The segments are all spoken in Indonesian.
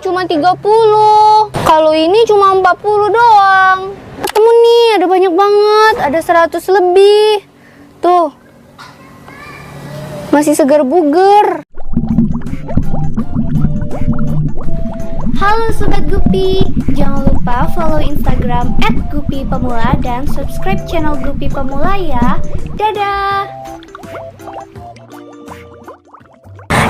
cuma 30. Kalau ini cuma 40 doang. Ketemu nih, ada banyak banget, ada 100 lebih. Tuh, masih segar buger. Halo Sobat Gupi, jangan lupa follow Instagram @gupipemula dan subscribe channel Gupi Pemula ya. Dadah!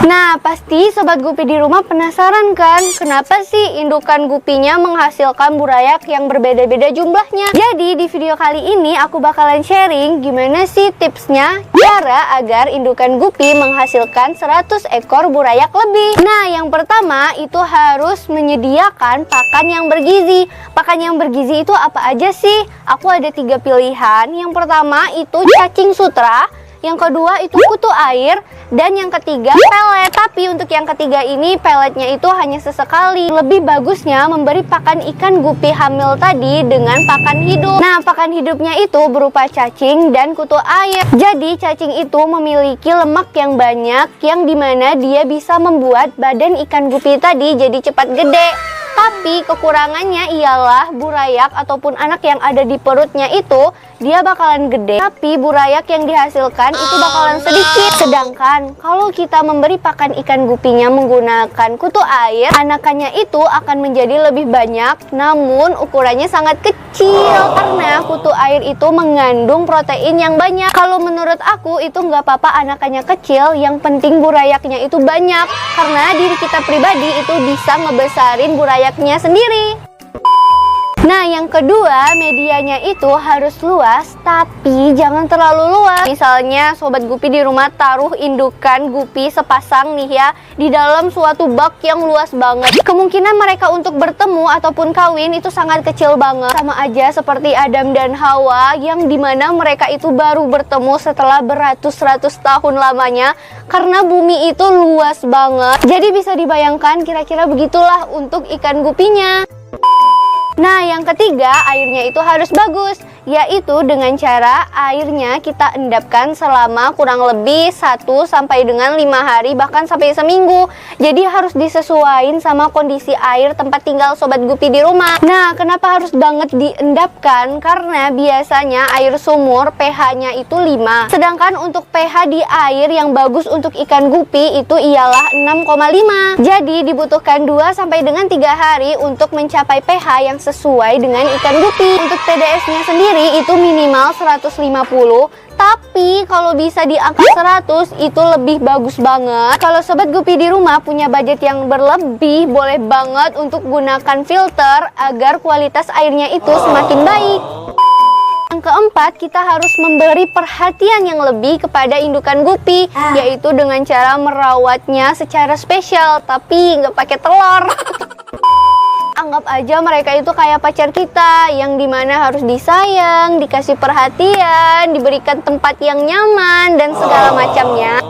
Nah, pasti Sobat Gupi di rumah penasaran kan, kenapa sih indukan gupinya menghasilkan burayak yang berbeda-beda jumlahnya? Jadi di video kali ini aku bakalan sharing gimana sih tipsnya cara agar indukan gupi menghasilkan 100 ekor burayak lebih. Nah, yang pertama itu harus menyediakan pakan yang bergizi. Pakan yang bergizi itu apa aja sih? Aku ada 3 pilihan. Yang pertama itu cacing sutra, yang kedua itu kutu air, dan yang ketiga pelet. Tapi untuk yang ketiga ini peletnya itu hanya sesekali. Lebih bagusnya memberi pakan ikan gupi hamil tadi dengan pakan hidup. Nah, pakan hidupnya itu berupa cacing dan kutu air. Jadi cacing itu memiliki lemak yang banyak, yang dimana dia bisa membuat badan ikan gupi tadi jadi cepat gede. Tapi kekurangannya ialah burayak ataupun anak yang ada di perutnya itu dia bakalan gede, tapi burayak yang dihasilkan itu bakalan sedikit. Sedangkan kalau kita memberi pakan ikan gupinya menggunakan kutu air, anakannya itu akan menjadi lebih banyak, namun ukurannya sangat kecil karena kutu air itu mengandung protein yang banyak. Kalau menurut aku itu nggak apa-apa anakannya kecil, yang penting burayaknya itu banyak, karena diri kita pribadi itu bisa ngebesarin burayaknya sendiri. Nah, yang kedua, medianya itu harus luas, tapi jangan terlalu luas. Misalnya, Sobat Gupi di rumah taruh indukan gupi sepasang nih ya, di dalam suatu bak yang luas banget. Kemungkinan mereka untuk bertemu ataupun kawin itu sangat kecil banget. Sama aja seperti Adam dan Hawa, yang dimana mereka itu baru bertemu setelah beratus-ratus tahun lamanya, karena bumi itu luas banget. Jadi bisa dibayangkan kira-kira begitulah untuk ikan gupinya. Nah, yang ketiga, airnya itu harus bagus, yaitu dengan cara airnya kita endapkan selama kurang lebih 1 sampai dengan 5 hari, bahkan sampai seminggu. Jadi harus disesuaikan sama kondisi air tempat tinggal Sobat Gupi di rumah. Nah, kenapa harus banget diendapkan? Karena biasanya air sumur pH-nya itu 5. Sedangkan untuk pH di air yang bagus untuk ikan gupi itu ialah 6,5. Jadi dibutuhkan 2 sampai dengan 3 hari untuk mencapai pH yang sesuai dengan ikan gupi. Untuk TDS-nya sendiri itu minimal 150, tapi kalau bisa di angka 100 itu lebih bagus banget. Kalau Sobat Gupi di rumah punya budget yang berlebih, boleh banget untuk gunakan filter agar kualitas airnya itu semakin baik. Yang keempat, kita harus memberi perhatian yang lebih kepada indukan gupi, yaitu dengan cara merawatnya secara spesial, tapi nggak pakai telur. Anggap aja mereka itu kayak pacar kita, yang dimana harus disayang, dikasih perhatian, diberikan tempat yang nyaman, dan segala macamnya.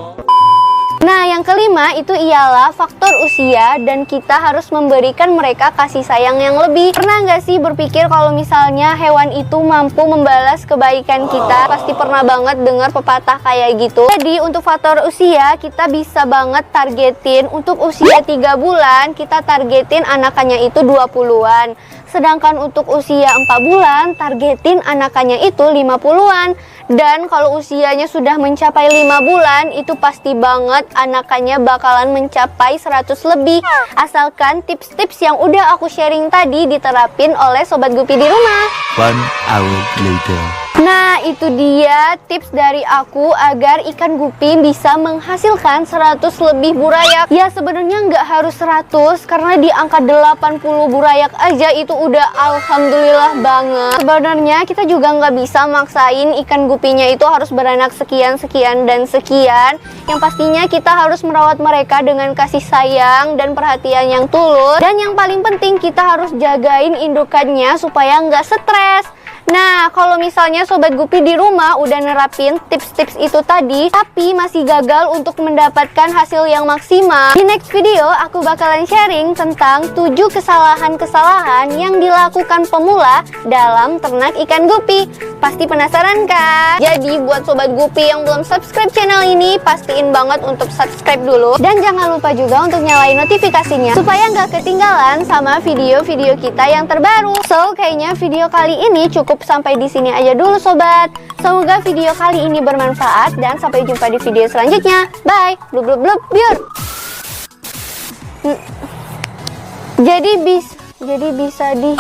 Nah, yang kelima itu ialah faktor usia, dan kita harus memberikan mereka kasih sayang yang lebih. Pernah nggak sih berpikir kalau misalnya hewan itu mampu membalas kebaikan kita? Pasti pernah banget dengar pepatah kayak gitu. Jadi untuk faktor usia kita bisa banget targetin. Untuk usia 3 bulan kita targetin anakannya itu 20-an. Sedangkan untuk usia 4 bulan targetin anakannya itu 50-an. Dan kalau usianya sudah mencapai 5 bulan, itu pasti banget anakannya bakalan mencapai 100 lebih. Asalkan tips-tips yang udah aku sharing tadi diterapin oleh Sobat Gupi di rumah. 1 hour later. Nah, itu dia tips dari aku agar ikan gupi bisa menghasilkan 100 lebih burayak. Ya, sebenarnya nggak harus 100, karena di angka 80 burayak aja itu udah alhamdulillah banget. Sebenarnya kita juga nggak bisa maksain ikan gupinya itu harus beranak sekian, sekian, dan sekian. Yang pastinya kita harus merawat mereka dengan kasih sayang dan perhatian yang tulus. Dan yang paling penting kita harus jagain indukannya supaya nggak stres. Nah, kalau misalnya Sobat Gupi di rumah udah nerapin tips-tips itu tadi, tapi masih gagal untuk mendapatkan hasil yang maksimal, di next video aku bakalan sharing tentang 7 kesalahan-kesalahan yang dilakukan pemula dalam ternak ikan gupi. Pasti penasaran kan? Jadi buat Sobat Gupi yang belum subscribe channel ini, pastiin banget untuk subscribe dulu. Dan jangan lupa juga untuk nyalain notifikasinya, supaya nggak ketinggalan sama video-video kita yang terbaru. So, kayaknya video kali ini cukup sampai di sini aja dulu Sobat. Semoga video kali ini bermanfaat dan sampai jumpa di video selanjutnya. Bye. Blub blub blub biur. Jadi bisa di